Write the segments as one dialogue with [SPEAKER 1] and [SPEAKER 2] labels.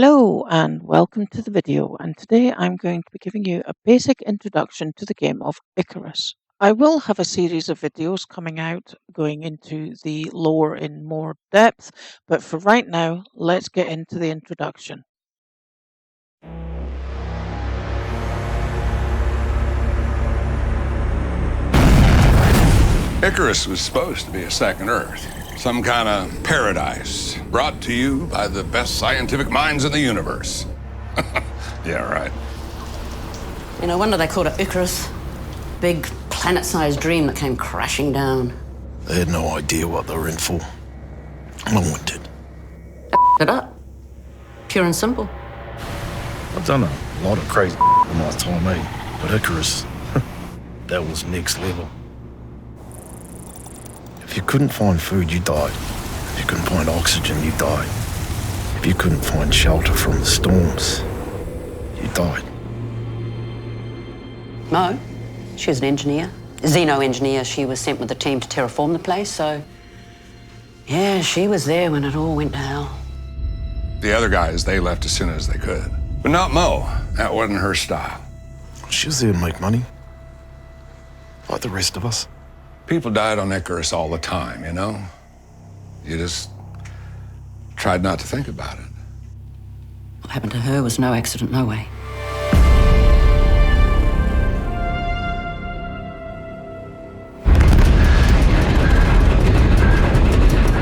[SPEAKER 1] Hello and welcome to the video, and today I'm going to be giving you a basic introduction to the game of Icarus. I will have a series of videos coming out going into the lore in more depth, but for right now, let's get into the introduction.
[SPEAKER 2] Icarus was supposed to be a second Earth, some kind of paradise, brought to you by the best scientific minds in the universe. Yeah, right.
[SPEAKER 3] No wonder they called it Icarus. Big, planet-sized dream that came crashing down.
[SPEAKER 4] They had no idea what they were in for. No one did.
[SPEAKER 3] It up. Pure and simple.
[SPEAKER 4] I've done a lot of crazy in my time, eh? But Icarus, that was next level. If you couldn't find food, you died. If you couldn't find oxygen, you died. If you couldn't find shelter from the storms, you died.
[SPEAKER 3] Mo, she was an engineer. Xeno-engineer. She was sent with the team to terraform the place, so... Yeah, she was there when it all went to hell.
[SPEAKER 2] The other guys, they left as soon as they could. But not Mo. That wasn't her style.
[SPEAKER 4] She was there to make money. Like the rest of us.
[SPEAKER 2] People died on Icarus all the time, you know? You just tried not to think about it.
[SPEAKER 3] What happened to her was no accident, no way.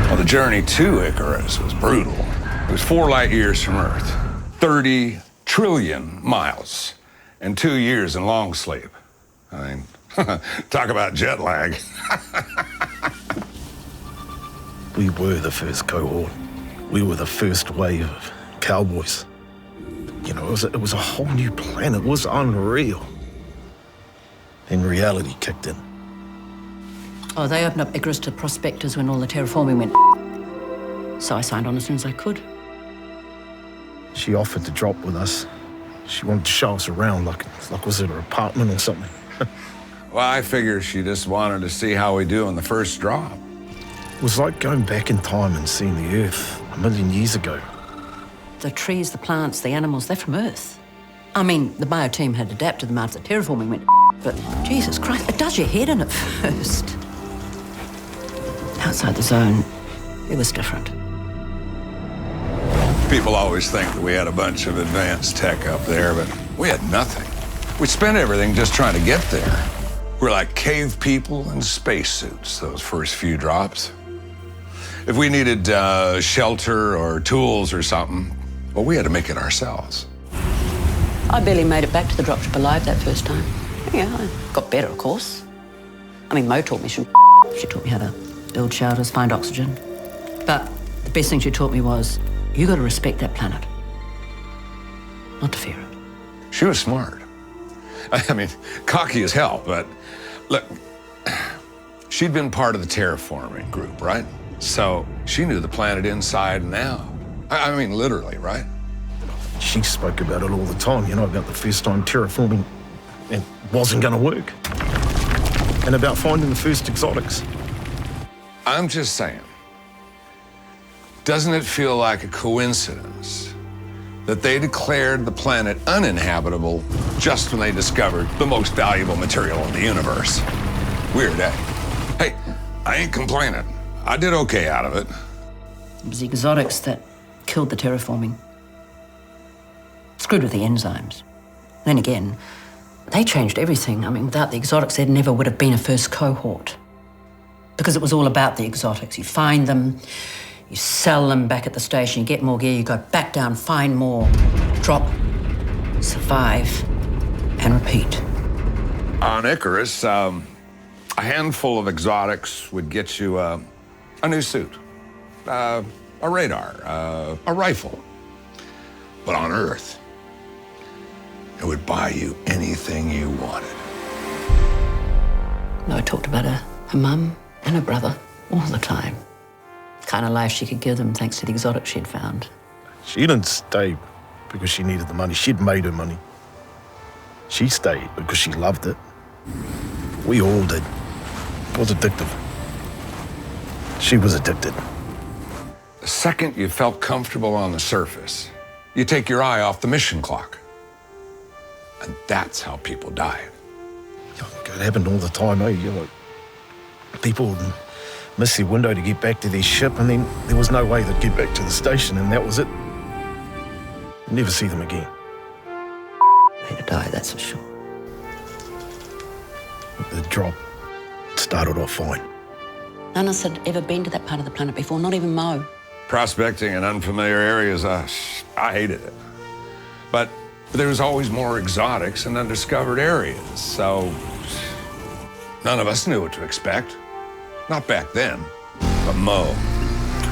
[SPEAKER 2] Well, the journey to Icarus was brutal. It was 4 light years from Earth, 30 trillion miles, and 2 years in long sleep. I mean, talk about jet lag.
[SPEAKER 4] We were the first cohort. We were the first wave of cowboys. You know, it was a whole new planet. It was unreal. Then reality kicked in.
[SPEAKER 3] Oh, they opened up Icarus to prospectors when all the terraforming went. So I signed on as soon as I could.
[SPEAKER 4] She offered to drop with us. She wanted to show us around like was it her apartment or something.
[SPEAKER 2] Well, I figure she just wanted to see how we do on the first drop.
[SPEAKER 4] It was like going back in time and seeing the Earth 1,000,000 years ago.
[SPEAKER 3] The trees, the plants, the animals, they're from Earth. I mean, the bio team had adapted them after the terraforming went, but Jesus Christ, it does your head in at first. Outside the zone, it was different.
[SPEAKER 2] People always think that we had a bunch of advanced tech up there, but we had nothing. We spent everything just trying to get there. We're like cave people in spacesuits, those first few drops. If we needed shelter or tools or something, well, we had to make it ourselves.
[SPEAKER 3] I barely made it back to the dropship alive that first time. Yeah, I got better, of course. I mean, Mo taught me some. She taught me how to build shelters, find oxygen. But the best thing she taught me was, you got to respect that planet, not to fear it.
[SPEAKER 2] She was smart. I mean, cocky as hell, but look, she'd been part of the terraforming group, right? So she knew the planet inside and out. I mean, literally, right?
[SPEAKER 4] She spoke about it all the time, you know, about the first time terraforming it wasn't going to work. And about finding the first exotics.
[SPEAKER 2] I'm just saying, doesn't it feel like a coincidence that they declared the planet uninhabitable just when they discovered the most valuable material in the universe? Weird, eh? Hey, I ain't complaining. I did okay out of it.
[SPEAKER 3] It was the exotics that killed the terraforming. Screwed with the enzymes. Then again, they changed everything. I mean, without the exotics, there never would have been a first cohort. Because it was all about the exotics. You find them, you sell them back at the station, you get more gear, you go back down, find more, drop, survive, and repeat.
[SPEAKER 2] On Icarus, a handful of exotics would get you a new suit, a radar, a rifle. But on Earth, it would buy you anything you wanted.
[SPEAKER 3] No, I talked about her mum and her brother all the time. The kind of life she could give them thanks to the exotics she'd found.
[SPEAKER 4] She didn't stay because she needed the money. She'd made her money. She stayed because she loved it. We all did. It was addictive. She was addicted.
[SPEAKER 2] The second you felt comfortable on the surface, You take your eye off the mission clock. And that's how people die.
[SPEAKER 4] It happened all the time, eh? You know, people would miss their window to get back to their ship, and then there was no way they'd get back to the station, and that was it. Never see them again.
[SPEAKER 3] Way to die, that's for sure.
[SPEAKER 4] The drop started off fine.
[SPEAKER 3] None of us had ever been to that part of the planet before, not even Mo.
[SPEAKER 2] Prospecting in unfamiliar areas, I hated it. But there was always more exotics and undiscovered areas, so none of us knew what to expect. Not back then, but Mo,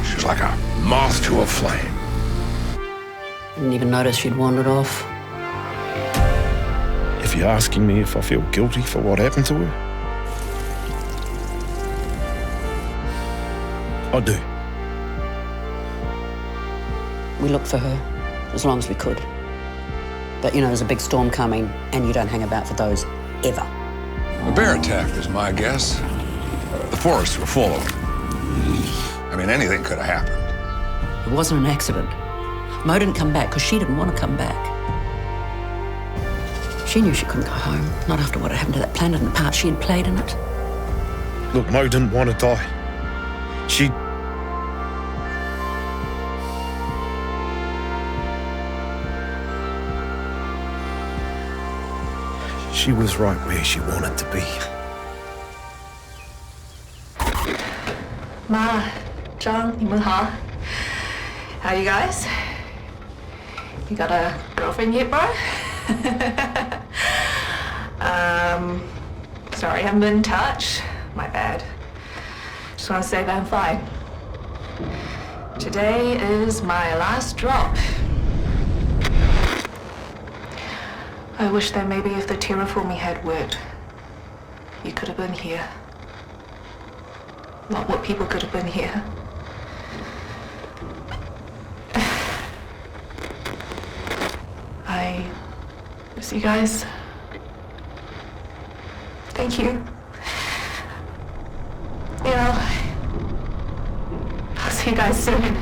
[SPEAKER 2] she was like a moth to a flame.
[SPEAKER 3] Didn't even notice she'd wandered off.
[SPEAKER 4] If you're asking me if I feel guilty for what happened to her, I do.
[SPEAKER 3] We looked for her as long as we could. But, you know, there's a big storm coming, and you don't hang about for those ever.
[SPEAKER 2] A bear attack was my guess. The forests were full of them. I mean, anything could have happened.
[SPEAKER 3] It wasn't an accident. Mo didn't come back because she didn't want to come back. She knew she couldn't go home, not after what had happened to that planet and the part she had played in it.
[SPEAKER 4] Look, Mo didn't want to die. She was right where she wanted to be.
[SPEAKER 5] Ma, John, 你们好. How you guys? You got a girlfriend yet, bro? Sorry, I haven't been in touch. My bad. Just want to say that I'm fine. Today is my last drop. I wish that maybe if the terraforming had worked, you could have been here. Not what people could have been here. I miss you guys. Thank you. You know, I'll see you guys soon.